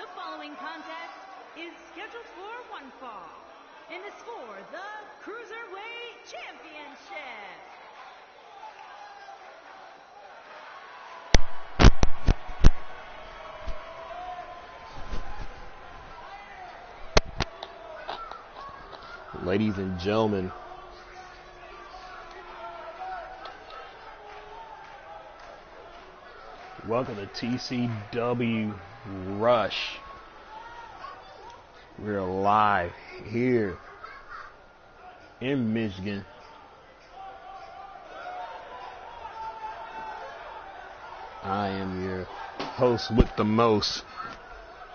The following contest is scheduled for one fall and is for the Cruiserweight Championship. Ladies and gentlemen, welcome to TCW Rush. We're live here in Michigan. I am your host with the most,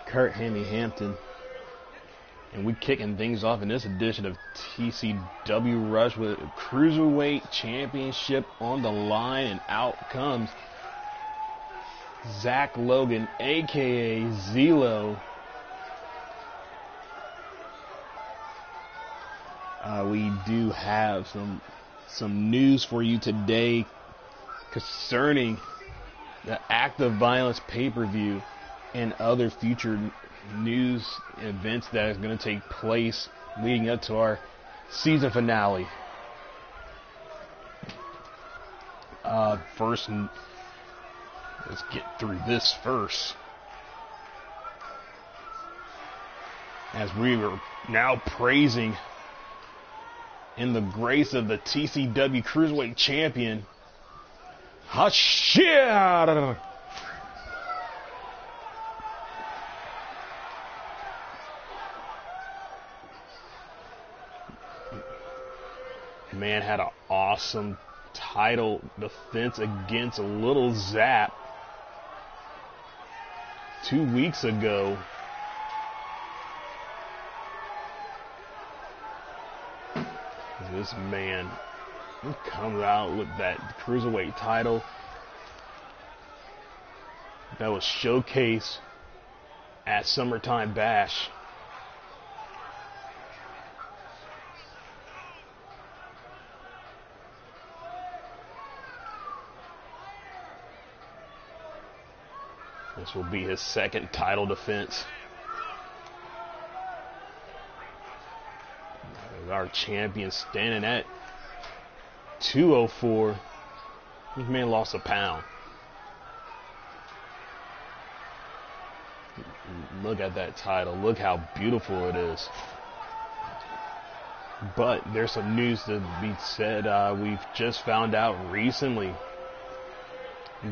Kurt Hammy Hampton. And we kicking things off in this edition of TCW Rush with a Cruiserweight Championship on the line, and out comes Zach Logan, aka Zelo. We do have some news for you today concerning the Active Violence pay-per-view and other future news events that is going to take place leading up to our season finale. First, let's get through this first, as we are now praising in the grace of the TCW Cruiserweight Champion, Hashir. Man had an awesome title defense against a Little Zap 2 weeks ago. This man comes out with that Cruiserweight title that was showcased at Summertime Bash. This will be his second title defense. Our champion standing at 204. This man lost a pound. Look at that title. Look how beautiful it is. But there's some news to be said. We've just found out recently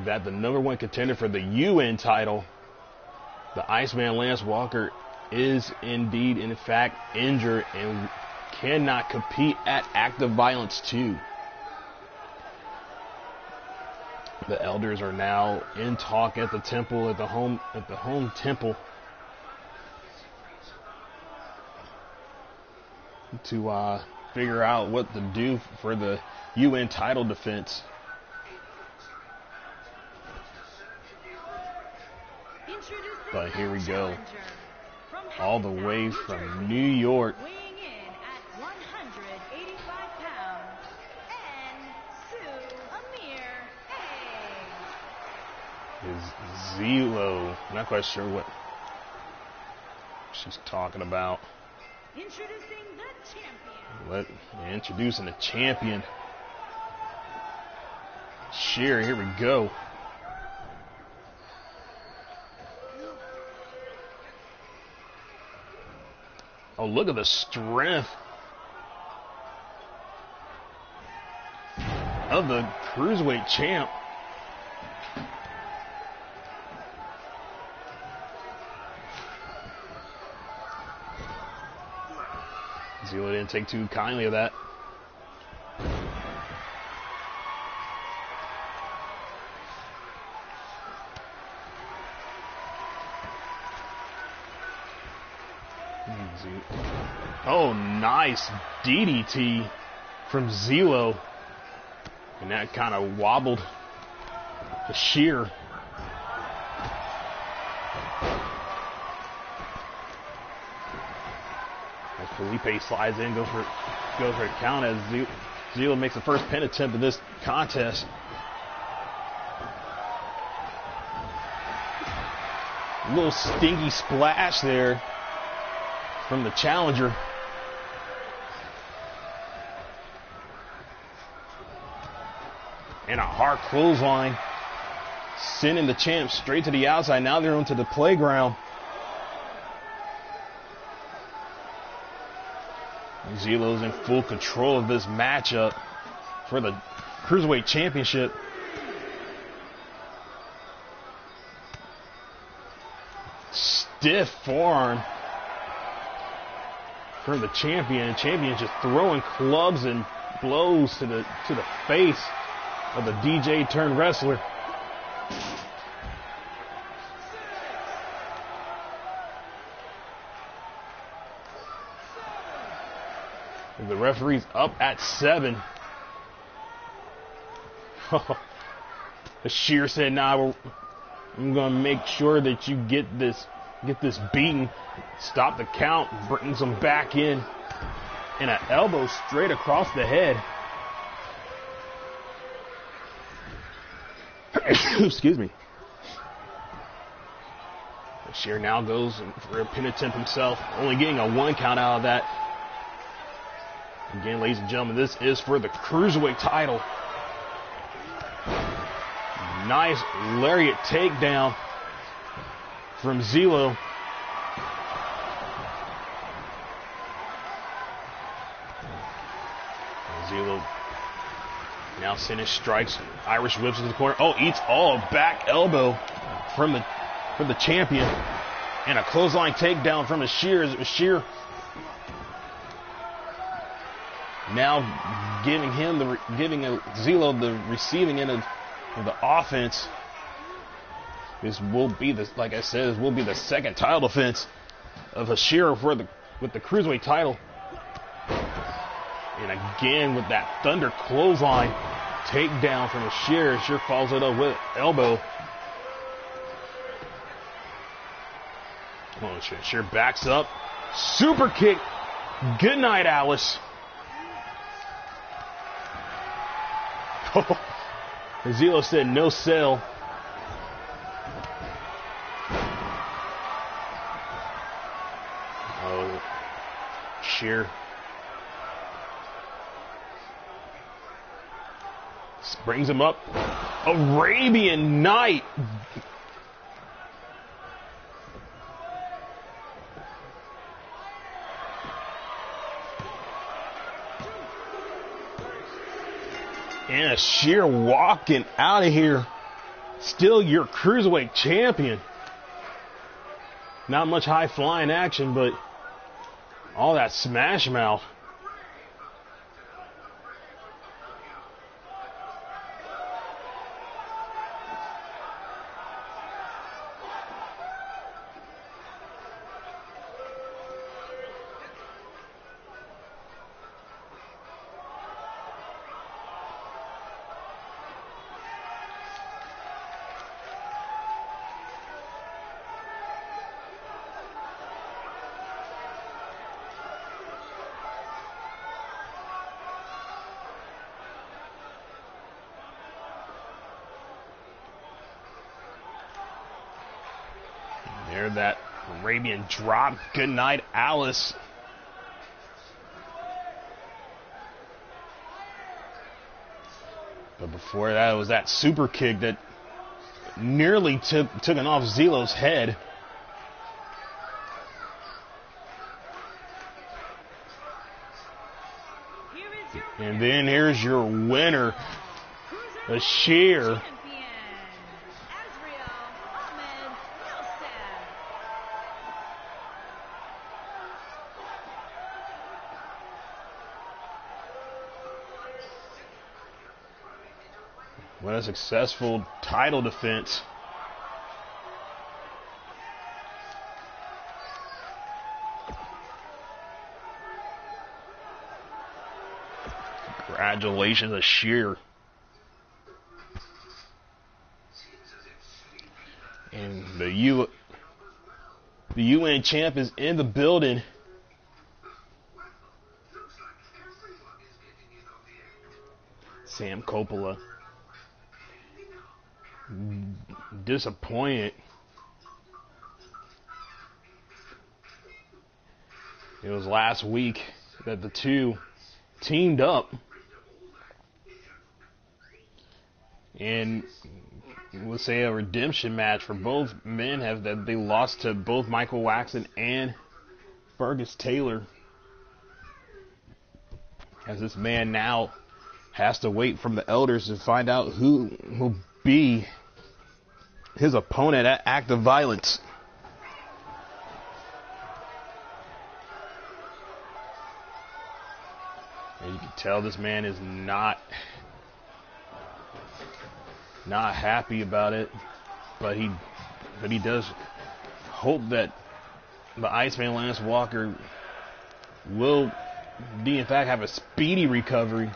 that the number one contender for the UN title, the Iceman Lance Walker, is indeed, in fact, injured and cannot compete at Active Violence 2. The elders are now in talk at the temple, at the home temple, to figure out what to do for the UN title defense. But here we go, all the way from New York. Weighing in at 185 pounds, and Sue Amir A. Is Zelo. I'm not quite sure what she's talking about. Introducing the champion. Introducing the champion. Sheer, here we go. Oh, look at the strength of the Cruiserweight champ. Zelo didn't take too kindly of that. Oh, nice DDT from Zelo. And that kind of wobbled the sheer. As Felipe slides in, goes for a count as Zelo makes the first pin attempt in this contest. A little stinky splash there from the challenger. And a hard clothesline, sending the champ straight to the outside. Now they're onto the playground. Zilo's in full control of this matchup for the Cruiserweight Championship. Stiff forearm for the champion. Champion just throwing clubs and blows to the face of the DJ turned wrestler. The referee's up at 7. Sheer said, "Nah, I'm gonna make sure that you get this beaten." Stop the count, brings him back in, and an elbow straight across the head. Excuse me. Sheer now goes for a pin attempt himself, only getting a 1 count out of that. Again, ladies and gentlemen, this is for the Cruiserweight title. Nice lariat takedown from Zilo. Zilo now sending strikes, Irish whips in the corner. Oh, eats all back elbow from the champion, and a clothesline takedown from Sheer. Sheer now giving Zilo the receiving end of the offense. This will be like I said, this will be the second title defense of Sheer with the Cruiserweight title. And again with that thunder clothesline takedown from Sheer. Sheer follows it up with elbow. Oh, Sheer backs up. Super kick. Good night, Alice. Zilo said no sell. Oh, Sheer brings him up. Arabian Night. And Sheer walking out of here. Still your Cruiserweight champion. Not much high flying action, but all that smash mouth. There, that Arabian drop. Good night, Alice. But before that, it was that super kick that nearly took it off Zilo's head. And then here's your winner, Sheer. What a successful title defense. Congratulations, Sheer. And the UN champ is in the building. Sam Coppola. Disappointed It was last week that the two teamed up. And we'll say a redemption match for both men that they lost to both Michael Waxman and Fergus Taylor. As this man now has to wait from the elders to find out who will be his opponent at Act of Violence. And you can tell this man is not happy about it, but he does hope that the Iceman Lance Walker will in fact have a speedy recovery.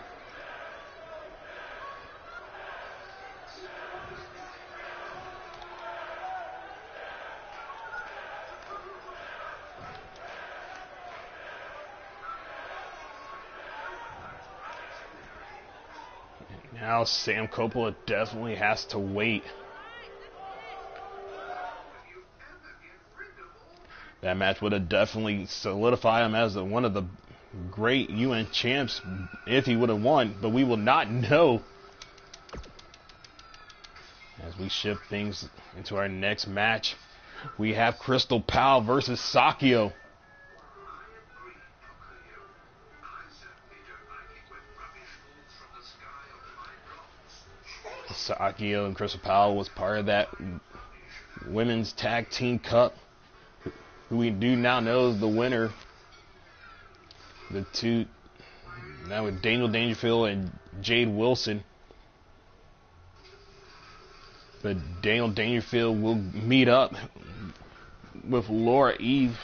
Now Sam Coppola definitely has to wait. That match would have definitely solidified him as one of the great UN champs if he would have won, but we will not know as we shift things into our next match. We have Crystal Powell versus Sakio. Sakio and Crystal Powell was part of that Women's Tag Team Cup, who we do now know is the winner. The two, now with Daniel Dangerfield and Jade Wilson. But Daniel Dangerfield will meet up with Laura Eve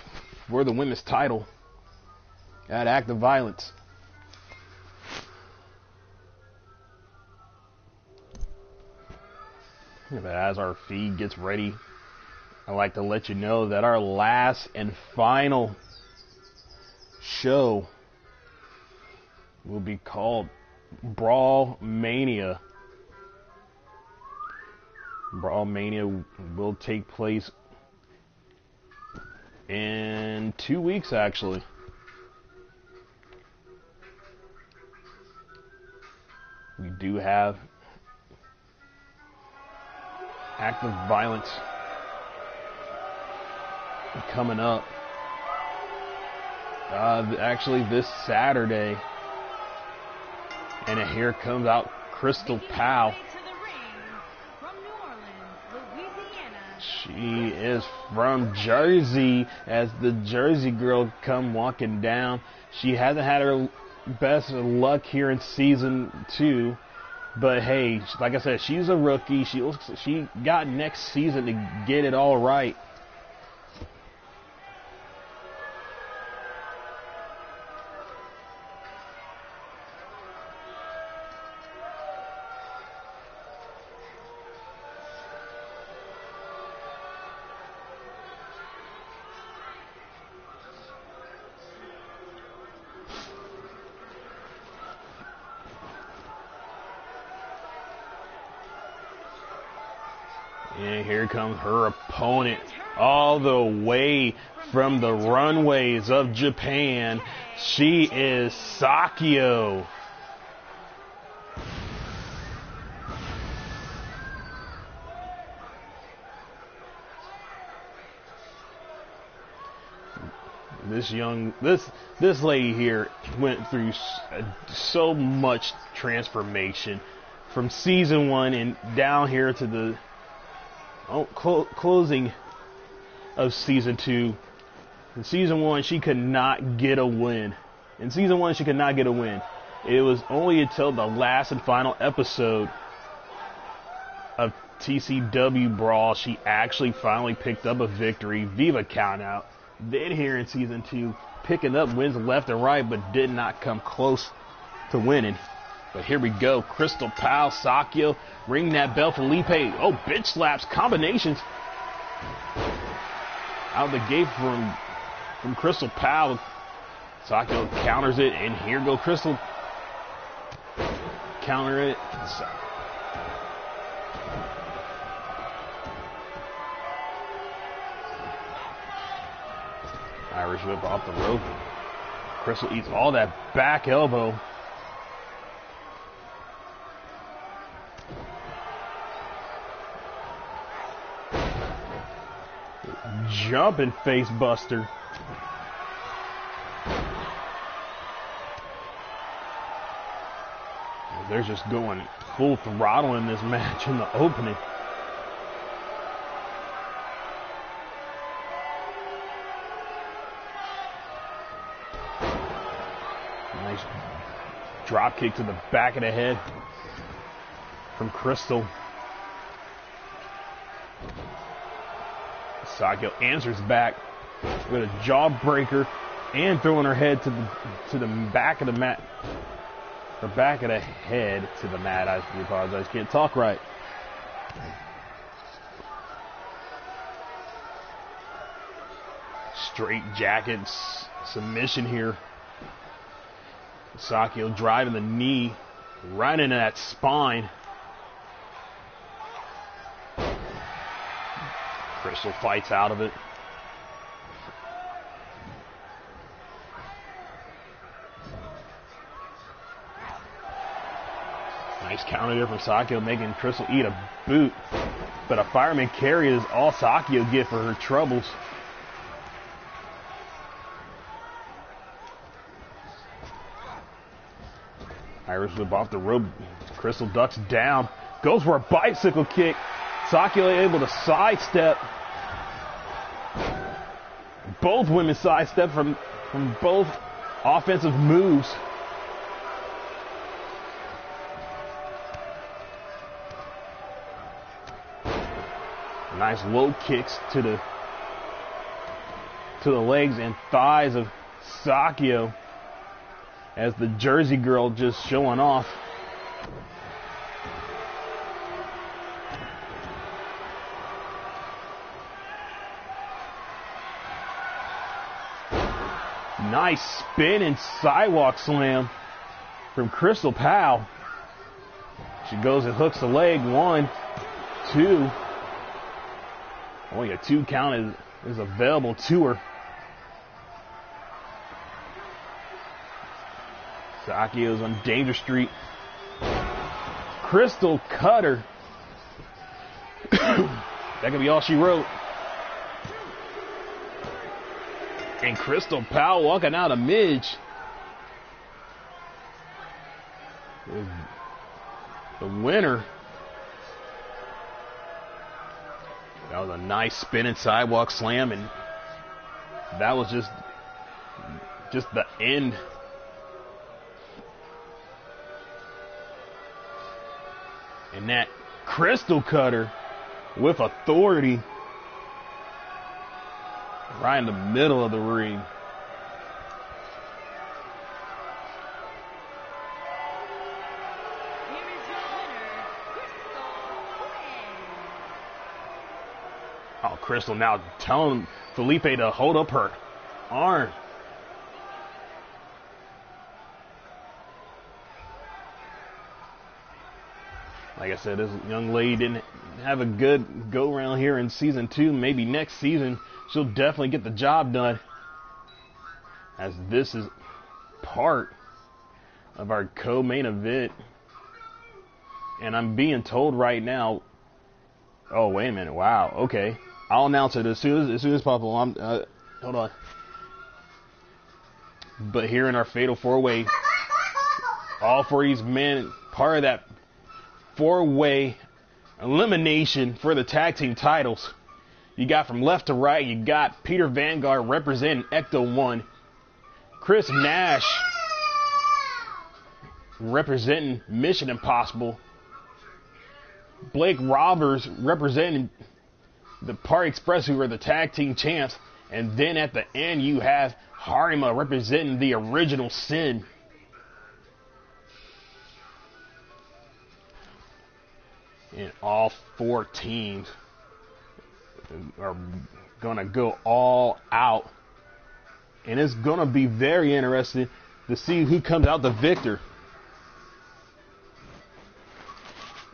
for the women's title at Act of Violence. But as our feed gets ready, I'd like to let you know that our last and final show will be called Brawl Mania. Brawl Mania will take place in 2 weeks, actually. We do have Act of Violence coming up. Actually this Saturday. And here comes out Crystal Powell. She is from Jersey, as the Jersey girl come walking down. She hasn't had her best luck here in season 2. But hey, like I said, she's a rookie. She got next season to get it all right. And here comes her opponent, all the way from the runways of Japan. She is Sakio. This lady here went through so much transformation from season 1 and down here to the closing of season 2. In season 1, she could not get a win. It was only until the last and final episode of TCW Brawl she actually finally picked up a victory. Viva countout. Then here in season 2, picking up wins left and right, but did not come close to winning. But here we go. Crystal Powell, Sakio, ring that bell for Lipe. Oh, bitch slaps, combinations. Out of the gate from Crystal Powell. Sakio counters it, and here go Crystal. Counter it. Irish whip off the rope. Crystal eats all that back elbow. Jumping face buster. They're just going full throttle in this match in the opening. Nice drop kick to the back of the head from Crystal. Sakio answers back with a jawbreaker and throwing her head to the back of the mat. Her back of the head to the mat. I apologize. Can't talk right. Straight jackets submission here. Sakio driving the knee right into that spine. Crystal fights out of it. Nice counter there from Sakio, making Crystal eat a boot. But a fireman carry is all Sakio get for her troubles. Irish whip off the rope. Crystal ducks down. Goes for a bicycle kick. Sakio able to sidestep. Both women sidestep from both offensive moves. Nice low kicks to the legs and thighs of Sakio as the Jersey girl just showing off. Nice spin and sidewalk slam from Crystal Powell. She goes and hooks the leg. 1, 2. Only a 2 count is available to her. Sakio's on Danger Street. Crystal cutter. That could be all she wrote. And Crystal Powell walking out of Midge. The winner. That was a nice spinning sidewalk slam, and that was just the end. And that Crystal cutter with authority right in the middle of the ring. Here is your winner, Crystal Quinn. Oh, Crystal now telling Felipe to hold up her arm. Like I said, this young lady didn't have a good go-around here in Season 2. Maybe next season she'll definitely get the job done, as this is part of our co-main event. And I'm being told right now, oh, wait a minute, wow, okay. I'll announce it as soon as possible. Hold on. But here in our Fatal 4-Way, all 4 of these men, part of that 4-way elimination for the tag team titles. You got from left to right, you got Peter Vanguard representing Ecto 1. Chris Nash representing Mission Impossible. Blake Roberts representing the Party Express, who are the tag team champs. And then at the end, you have Harima representing the Original Sin. And all 4 teams are going to go all out. And it's going to be very interesting to see who comes out the victor.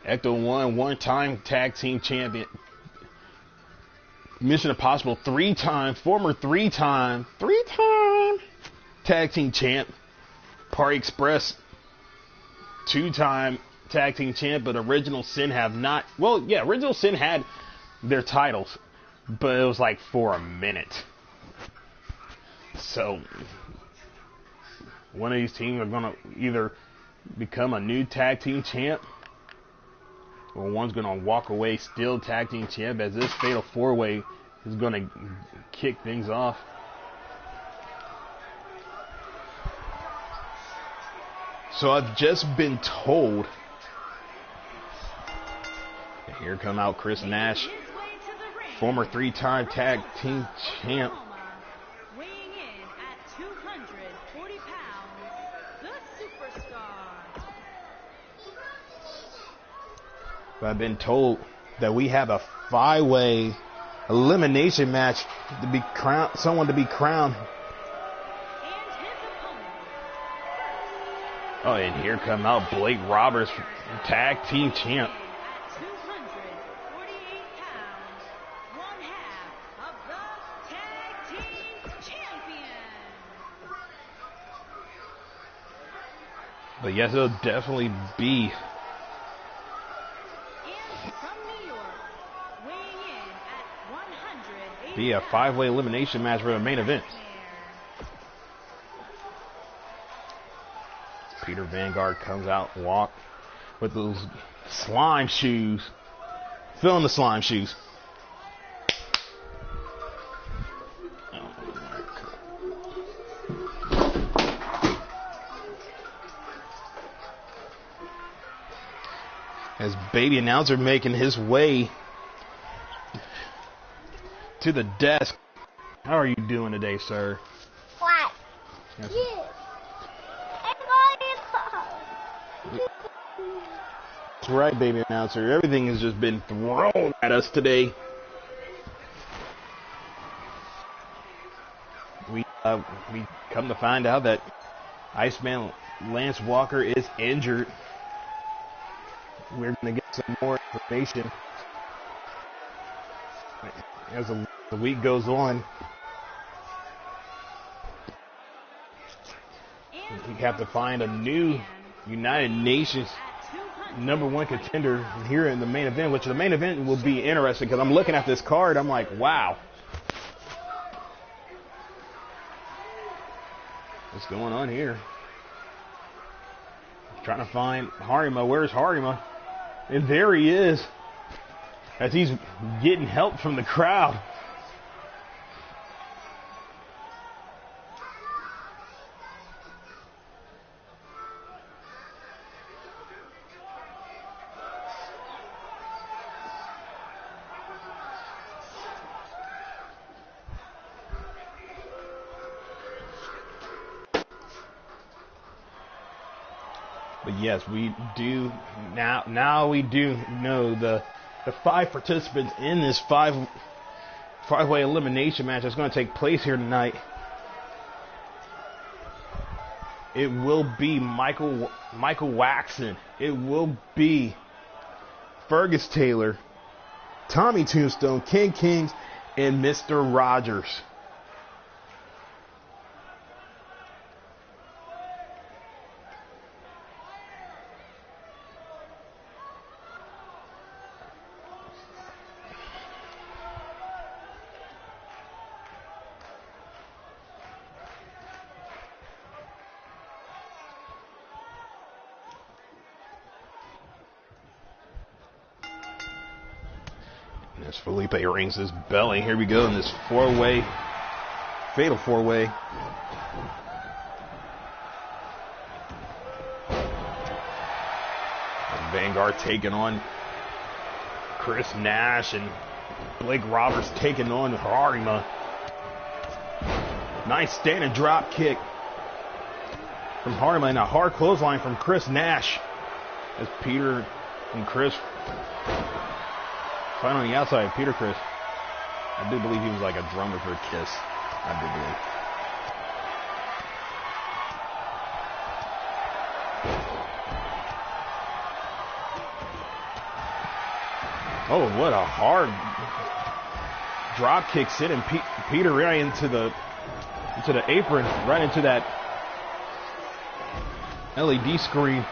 Ecto 1, one-time tag team champion. Mission Impossible former three-time tag team champ. Party Express, 2-time tag team champ, but Original Sin have not. Well, yeah, Original Sin had their titles, but it was like for a minute. So one of these teams are gonna either become a new tag team champ, or one's gonna walk away still tag team champ, as this Fatal 4-Way is gonna kick things off. So I've just been told. Here come out Chris Nash, former 3-time tag team champ. Weighing in at 240 pounds, the Superstar. I've been told that we have a 5-way elimination match to be crowned, someone to be crowned. Oh, and here come out Blake Roberts, tag team champ. At 248 pounds, one half of the tag team champion. But yes, it'll definitely be. And from New York, weighing in at 180 Be a 5-way elimination match for the main event. Peter Vanguard comes out, walk with those slime shoes. Filling the slime shoes. As baby announcer making his way to the desk. How are you doing today, sir? What? Yes. Yeah. That's right, baby announcer. Everything has just been thrown at us today. We come to find out that Iceman Lance Walker is injured. We're going to get some more information as the week goes on. We have to find a new United Nations #1 contender here in the main event, which the main event will be interesting because I'm looking at this card. I'm like, wow. What's going on here? Trying to find Harima. Where's Harima? And there he is, as he's getting help from the crowd. But yes, we do now we do know the 5 participants in this 5-way elimination match that's going to take place here tonight. It will be Michael Waxon. It will be Fergus Taylor, Tommy Tombstone, King Kings, and Mr. Rogers. As Felipe rings his belly, here we go in this 4-way, fatal 4-way. Vanguard taking on Chris Nash, and Blake Roberts taking on Harima. Nice standing drop kick from Harima, and a hard clothesline from Chris Nash, as Peter and Chris fight on the outside. Peter Chris, I do believe he was like a drummer for Kiss. I do believe. Oh, what a hard drop kick, sending Peter right into the apron, right into that LED screen.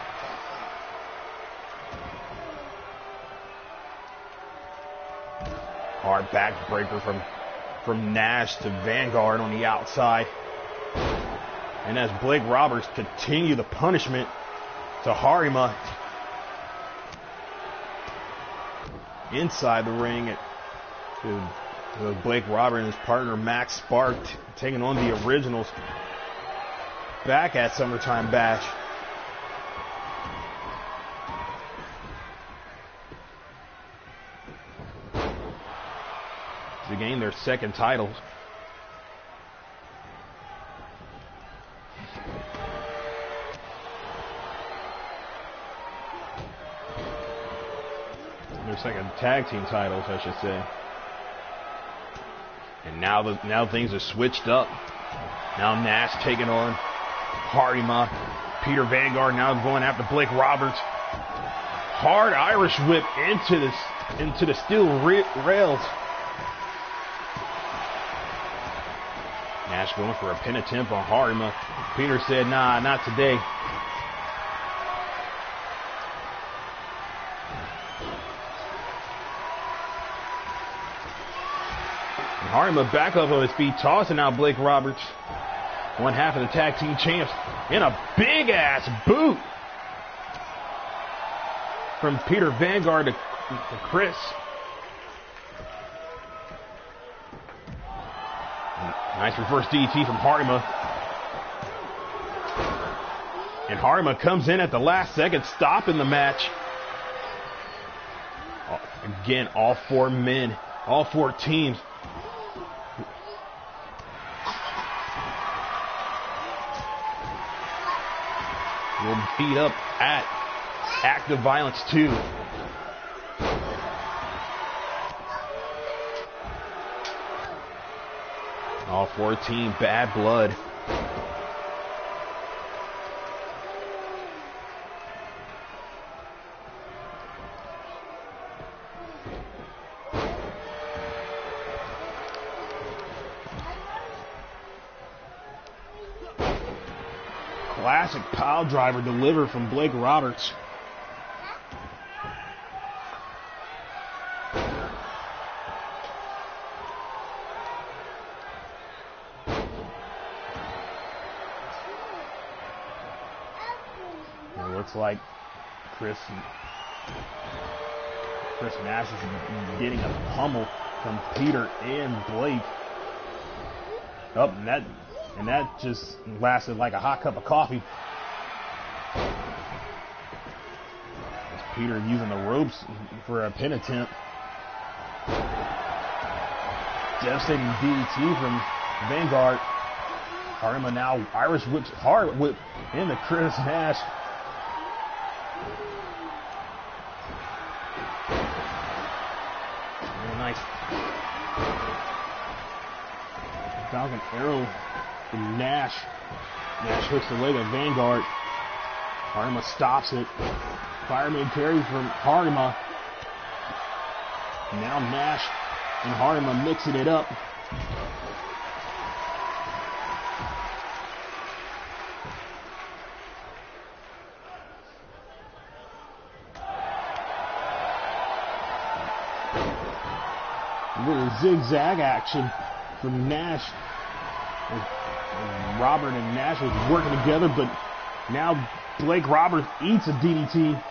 Hard backbreaker from Nash to Vanguard on the outside. And as Blake Roberts continue the punishment to Harima inside the ring, to Blake Roberts and his partner Max Spark taking on the Originals back at Summertime Bash. To gain their second titles. Their second tag team titles, I should say. And now things are switched up. Now Nash taking on Harima. Peter Vanguard now going after Blake Roberts. Hard Irish whip into the steel rails. Nash going for a pin attempt on Harima. Peter said, nah, not today. And Harima back up on his feet, tossing out Blake Roberts. One half of the tag team champs. And a big ass boot from Peter Vanguard to Chris. Nice reverse DDT from Harima. And Harima comes in at the last second, stopping the match. Again, all four men, all four teams. Will beat up at Active Violence 2. All 14 Bad Blood. Classic pile driver delivered from Blake Roberts. Looks like Chris Nash is getting a pummel from Peter and Blake. Oh, and that just lasted like a hot cup of coffee. As Peter using the ropes for a pin attempt. Devastating DDT from Vanguard. Harima now Irish whips, hard whip into Chris Nash. Nice Falcon Arrow from Nash. Nash hooks the leg of Vanguard. Harima stops it. Fireman carry from Harima. Now Nash and Harima mixing it up. A little zigzag action from Nash. And Robert and Nash was working together, but now Blake Roberts eats a DDT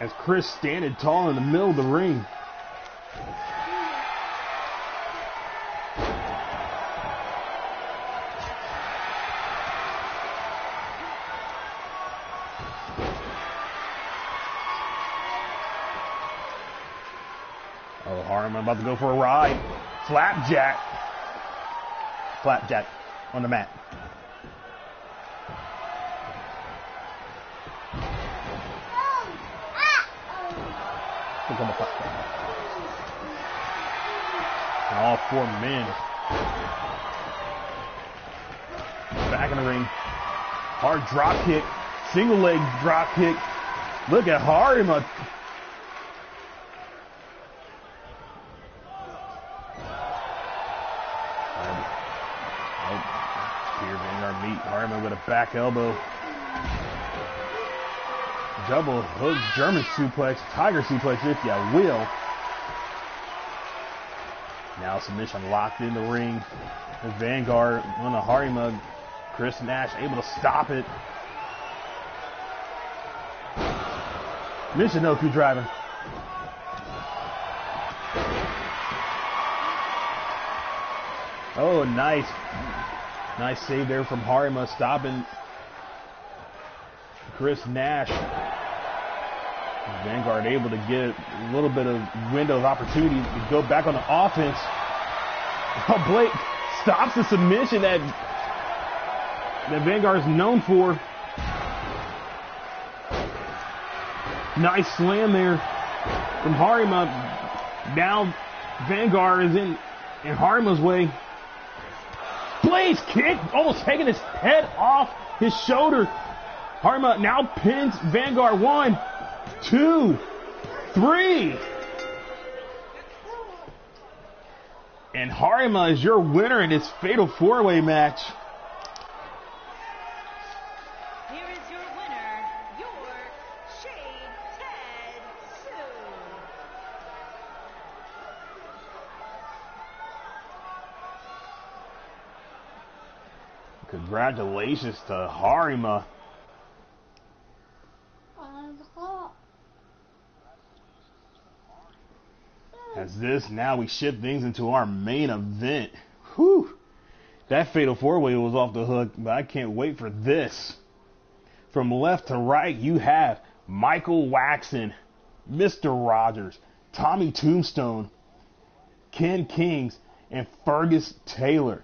as Chris standing tall in the middle of the ring. Oh, Harima about to go for a ride. Flapjack. Flapjack on the mat. All four men back in the ring. Hard drop kick. Single leg drop kick. Look at Harima. Meet Harriman with a back elbow. Double hook German suplex, tiger suplex if you will. Now submission locked in the ring. The Vanguard on the Harriman. Chris Nash able to stop it. Michinoku driving. Oh, nice. Nice save there from Harima, stopping Chris Nash. Vanguard able to get a little bit of window of opportunity to go back on the offense. Oh, Blake stops the submission that Vanguard is known for. Nice slam there from Harima. Now Vanguard is in Harima's way. Blaze kick, almost taking his head off his shoulder. Harima now pins Vanguard. 1, 2, 3. And Harima is your winner in this fatal 4-way match. Here is your winner, your Shade Tetsu. Congratulations to Harima. As this, now we shift things into our main event. Whew. That fatal 4-way was off the hook, but I can't wait for this. From left to right, you have Michael Waxon, Mr. Rogers, Tommy Tombstone, Ken Kings, and Fergus Taylor.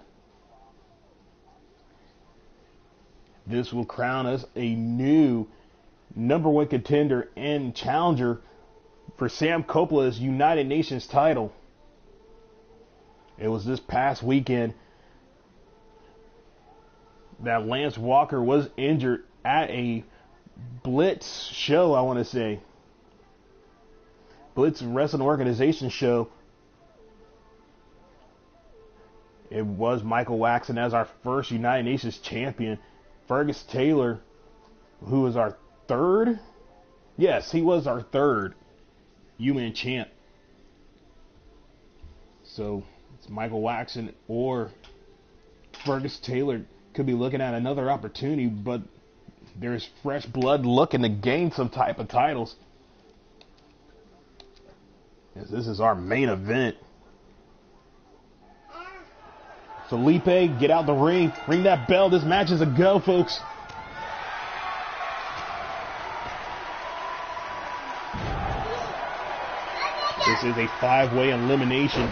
This will crown us a new #1 contender and challenger for Sam Coppola's United Nations title. It was this past weekend that Lance Walker was injured at a Blitz show, I want to say. Blitz Wrestling Organization show. It was Michael Waxon as our first United Nations champion. Fergus Taylor, who was our third? Yes, he was our third UN champ. So it's Michael Waxon or Fergus Taylor could be looking at another opportunity, but there's fresh blood looking to gain some type of titles. Yes, this is our main event. Felipe, get out the ring. Ring that bell. This match is a go, folks. This is a 5-way elimination.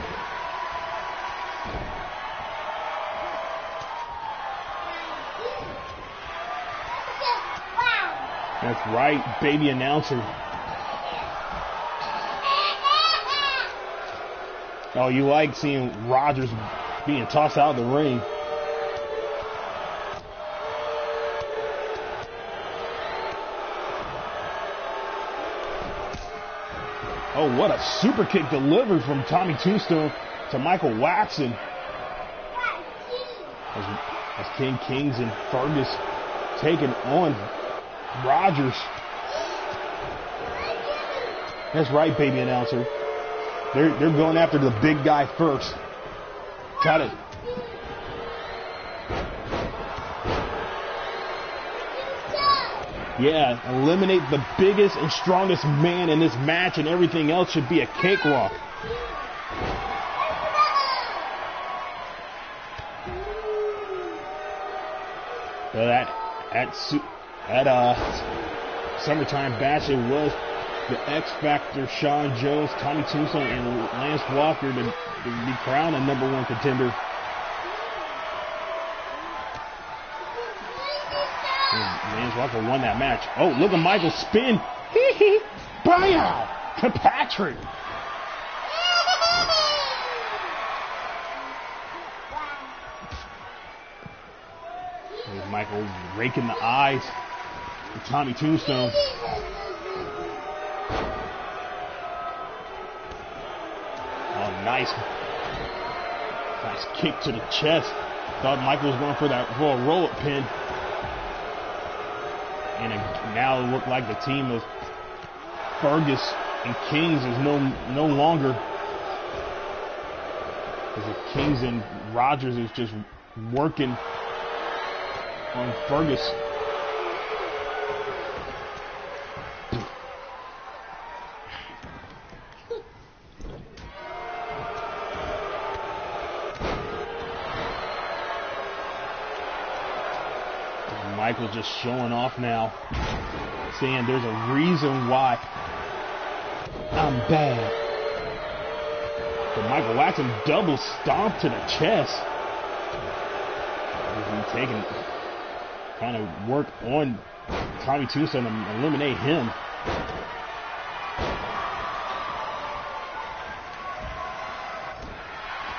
That's right, baby announcer. Oh, you like seeing Rogers being tossed out of the ring. Oh, what a super kick delivered from Tommy Tombstone to Michael Waxon. As King Kings and Fergus taking on Rogers. That's right, baby announcer. They're going after the big guy first. Got it. Yeah, eliminate the biggest and strongest man in this match, and everything else should be a cakewalk. So that summertime bash, it was the X Factor, Sean Jones, Tommy Tombstone, and Lance Walker to be crowned a #1 contender. Lance Walker won that match. Oh, look at Michael spin. Hee buyout to Patrick. There's Michael raking the eyes of Tommy Tombstone. Oh, nice kick to the chest Thought Michael was going for that roll-up pin. And now it looked like the team of Fergus and Kings is no longer. Because the Kings and Rogers is just working on Fergus. Michael's just showing off now, saying there's a reason why I'm bad. But Michael Waxman double stomp to the chest. He's taking kind of work on Tommy Tombstone to eliminate him.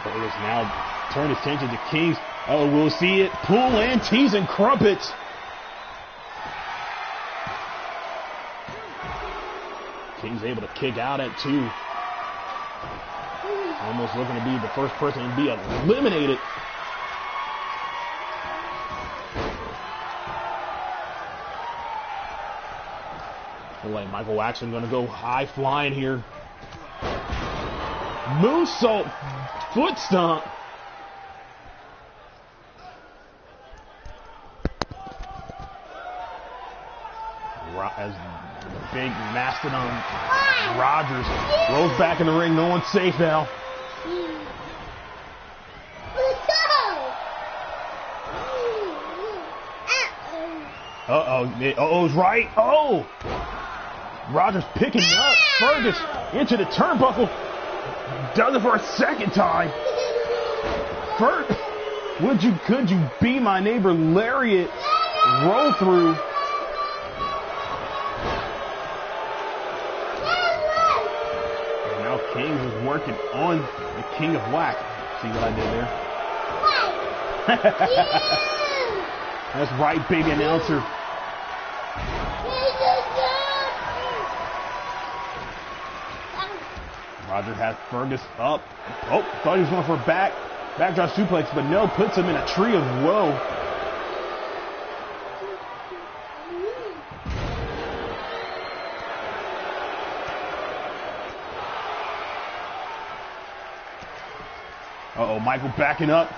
Fergus now turn his attention to Kings. Oh, we'll see it. Pull and tease and crumpets. King's able to kick out at 2. Almost looking to be the first person to be eliminated. Look like Michael Waxman going to go high flying here. Moonsault foot stomp. As the big mastodon Rogers rolls back in the ring. No one's safe now. Uh-oh's right. Oh! Rogers picking up Fergus into the turnbuckle. Does it for a second time. Could you be my neighbor lariat roll through? Kings is working on the King of Whack. See what I did there? That's right, baby announcer. Roger has Fergus up. Oh, thought he was going for a backdrop suplex, but no, puts him in a tree of woe. Uh-oh, Michael backing up.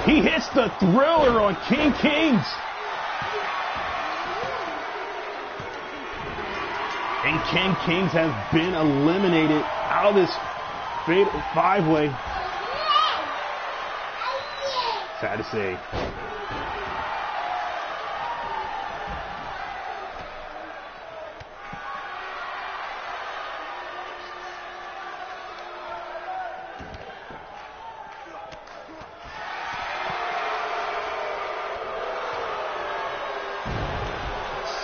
He hits the thriller on King Kings. And King Kings has been eliminated out of this fatal 5-way. Sad to say.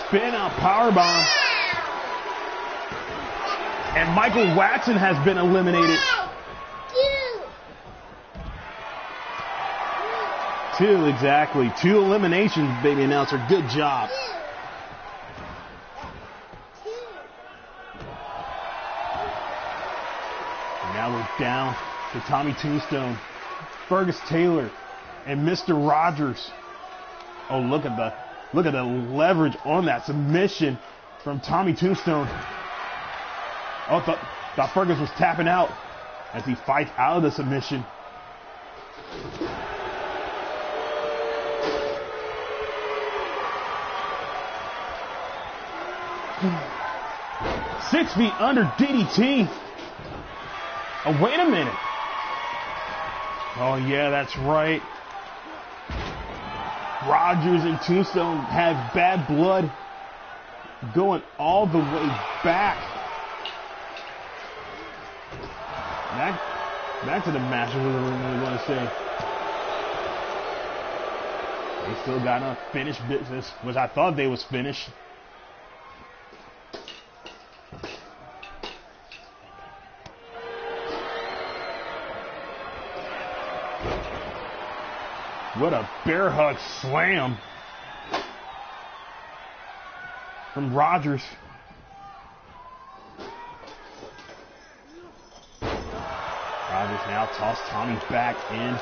Spin out powerbomb. And Michael Waxman has been eliminated. 2, exactly. 2 eliminations, baby announcer. Good job. And now we're down to Tommy Tombstone, Fergus Taylor, and Mr. Rogers. Oh, look at the leverage on that submission from Tommy Tombstone. Oh, thought Fergus was tapping out as he fights out of the submission. Six feet under DDT. Oh, wait a minute. Oh, yeah, that's right. Rogers and Tombstone have bad blood going all the way back. Back to the match, what do we really want to say? They still got unfinished business, which I thought they was finished. What a bear hug slam from Rogers. Rogers now tossed Tommy back in.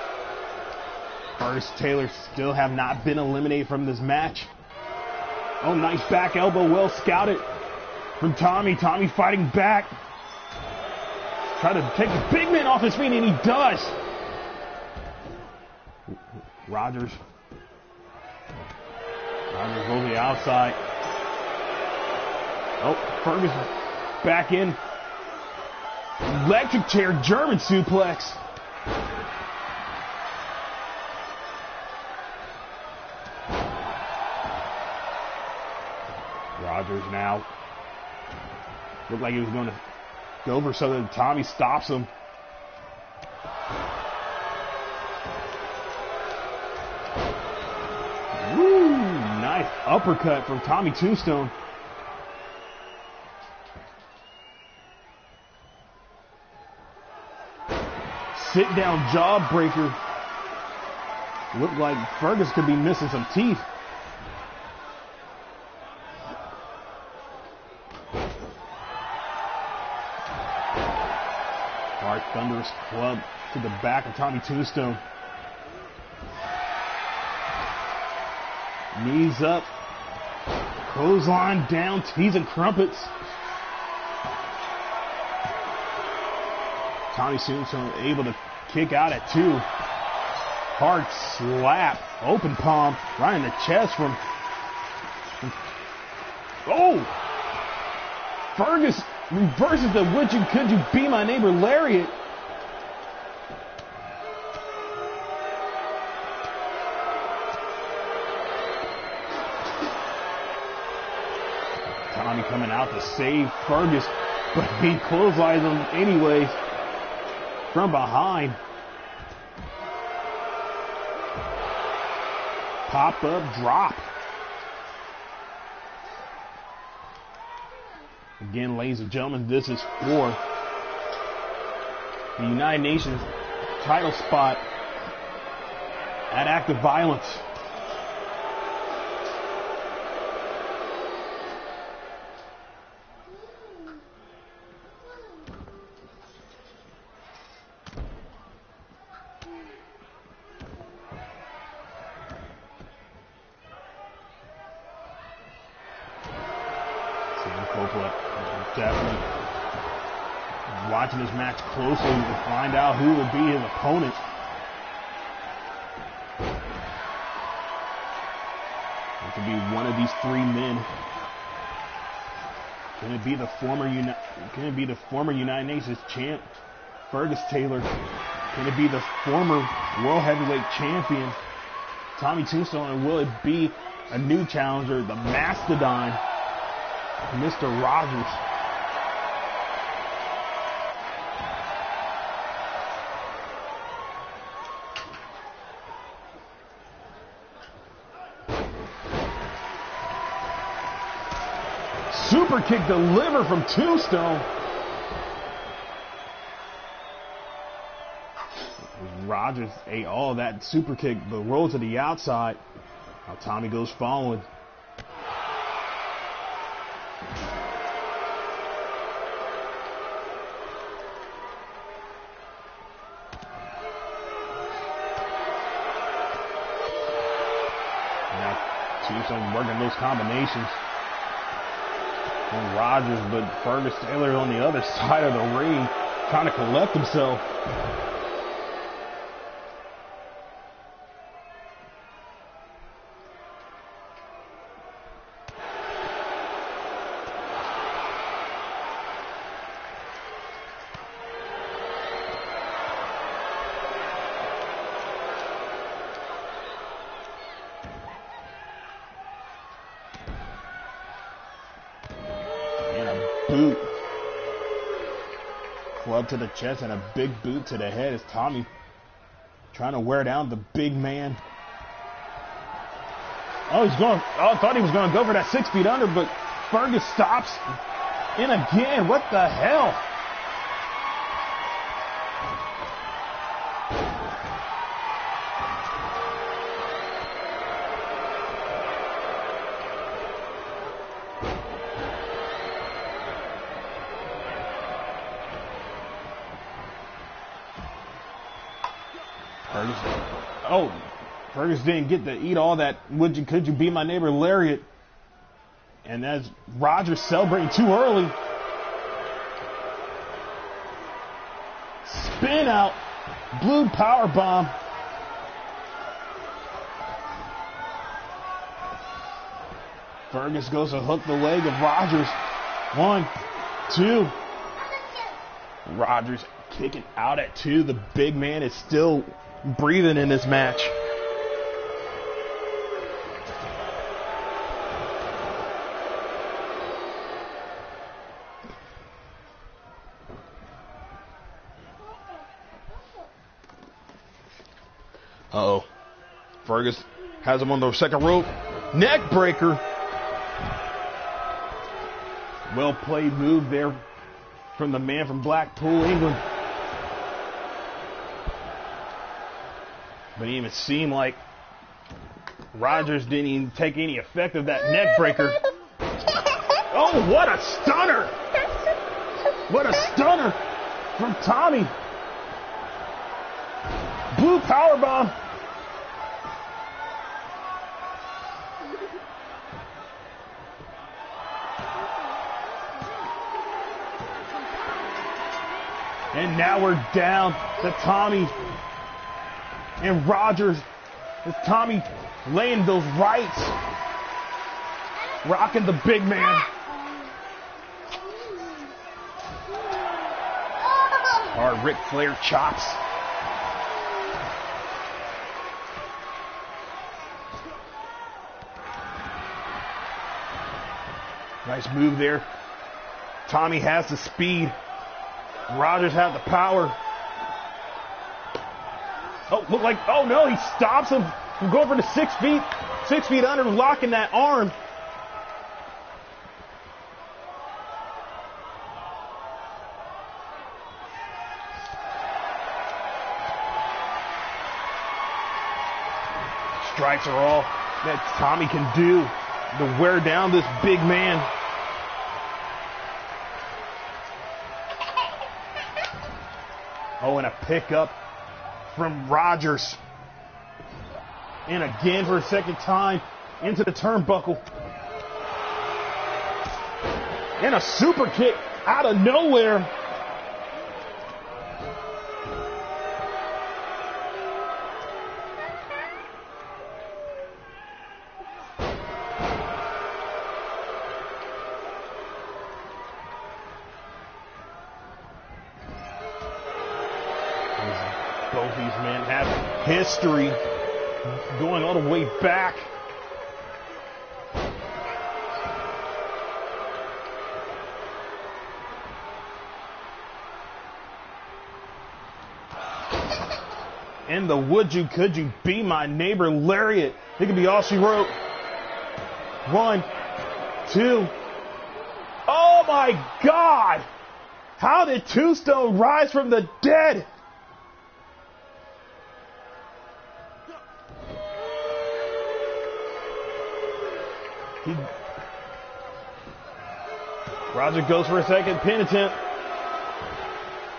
Fergus Taylor still have not been eliminated from this match. Oh, nice back elbow, well scouted from Tommy. Tommy fighting back. Try to take the big man off his feet, and he does. Rogers goes to the outside. Oh, Fergus back in. Electric chair, German suplex. Rogers now. Looked like he was going to go for something. Tommy stops him. Woo! Nice uppercut from Tommy Tombstone. Sit down jawbreaker. Looked like Fergus could be missing some teeth. Hard thunderous club to the back of Tommy Tombstone. Knees up. Clothesline down. Tees and crumpets. Tommy Tombstone able to kick out at 2. Hard slap. Open palm. Right in the chest from... Oh! Fergus reverses the would you could you be my neighbor lariat. Tommy coming out to save Fergus, but he clotheslines him anyways from behind. Pop up drop. Again, ladies and gentlemen, this is for the United Nations title spot at Active Violence. Definitely watching this match closely to find out who will be his opponent. It could be one of these 3 men. Can it be the former United Nations champ, Fergus Taylor? Can it be the former World Heavyweight Champion, Tommy Tombstone? Or will it be a new challenger, the Mastodon, Mr. Rogers? Super kick delivered from Tombstone. Rogers ate all of that super kick, but rolled to the outside. Now Tommy goes following. Now Tombstone working those combinations on Rogers, but Fergus Taylor on the other side of the ring trying to collect himself. Boot. Club to the chest and a big boot to the head as Tommy trying to wear down the big man. I thought he was going to go for that 6 feet under, but Fergus stops. And again, what the hell? Oh, Fergus didn't get to eat all that could you be my neighbor lariat. And as Rogers celebrating too early. Spin out. Blue power bomb. Fergus goes to hook the leg of Rogers. 1, 2. Rogers kicking out at 2. The big man is still breathing in this match. Uh-oh. Fergus has him on the second rope. Neck breaker. Well played move there from the man from Blackpool, England. But it even seemed like Rogers didn't even take any effect of that neck breaker. Oh, what a stunner! What a stunner from Tommy. Blue powerbomb. And now we're down to Tommy and Rogers. As Tommy laying those rights, rocking the big man. Our Ric Flair chops. Nice move there. Tommy has the speed. Rogers has the power. Oh, look like, oh no, he stops him from going for the 6 feet. 6 feet under, locking that arm. Strikes are all that Tommy can do to wear down this big man. Oh, and a pickup from Rogers. And again for a second time into the turnbuckle. And a super kick out of nowhere. Both these men have history going all the way back. And the would you, could you be my neighbor lariat. It could be all she wrote. 1, 2. Oh my God! How did Tombstone rise from the dead? Roger goes for a second pin attempt.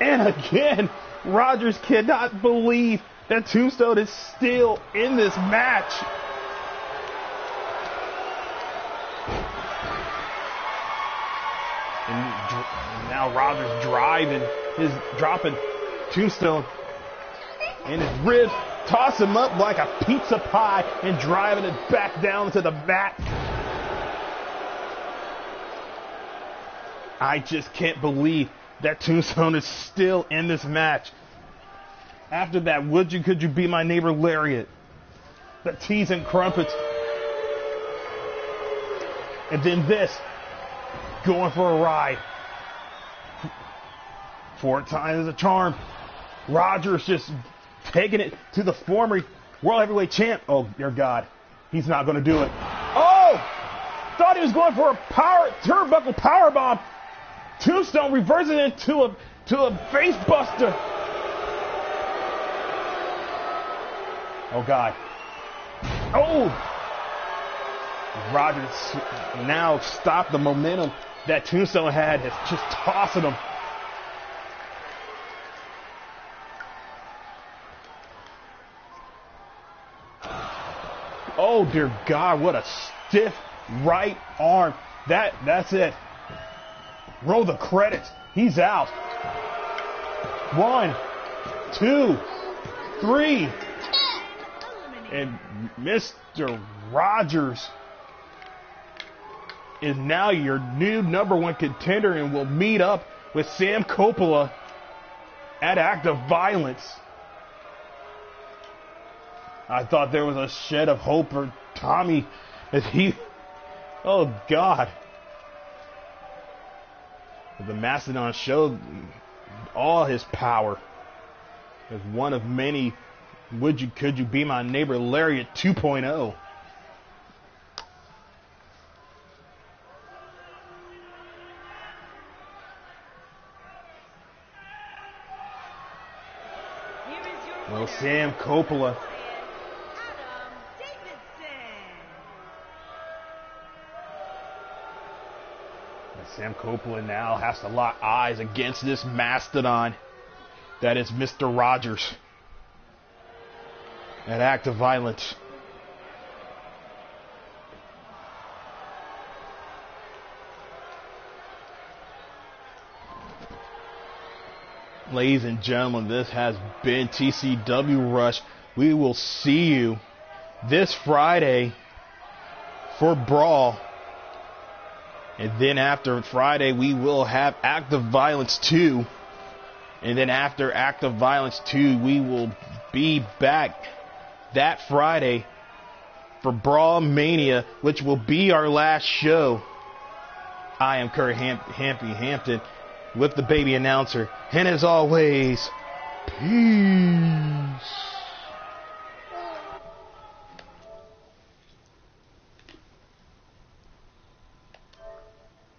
And again, Rogers cannot believe that Tombstone is still in this match. And now Rogers dropping Tombstone in his ribs, toss him up like a pizza pie and driving it back down to the mat. I just can't believe that Tombstone is still in this match. After that, would you, could you be my neighbor lariat? The teas and crumpets. And then this, going for a ride. 4 times as a charm. Rogers just taking it to the former World Heavyweight Champ. Oh, dear God. He's not going to do it. Oh! Thought he was going for a turnbuckle powerbomb. Tombstone reversing it to a face buster. Oh God. Oh! Rogers now stopped the momentum that Tombstone had, is just tossing him. Oh, dear God, what a stiff right arm. That's it. Roll the credits. He's out. 1, 2, 3. And Mr. Rogers is now your new #1 contender and will meet up with Sam Coppola at Act of Violence. I thought there was a shed of hope for Tommy as he... Oh, God. The Mastodon showed all his power as one of many could you be my neighbor Lariat 2.0. Well, Sam Coppola. Sam Coppola now has to lock eyes against this mastodon that is Mr. Rogers at Act of Violence. Ladies and gentlemen, this has been TCW Rush. We will see you this Friday for Brawl. And then after Friday, we will have Act of Violence 2. And then after Act of Violence 2, we will be back that Friday for Brawl Mania, which will be our last show. I am Kurt Hampton with the baby announcer. And as always, peace.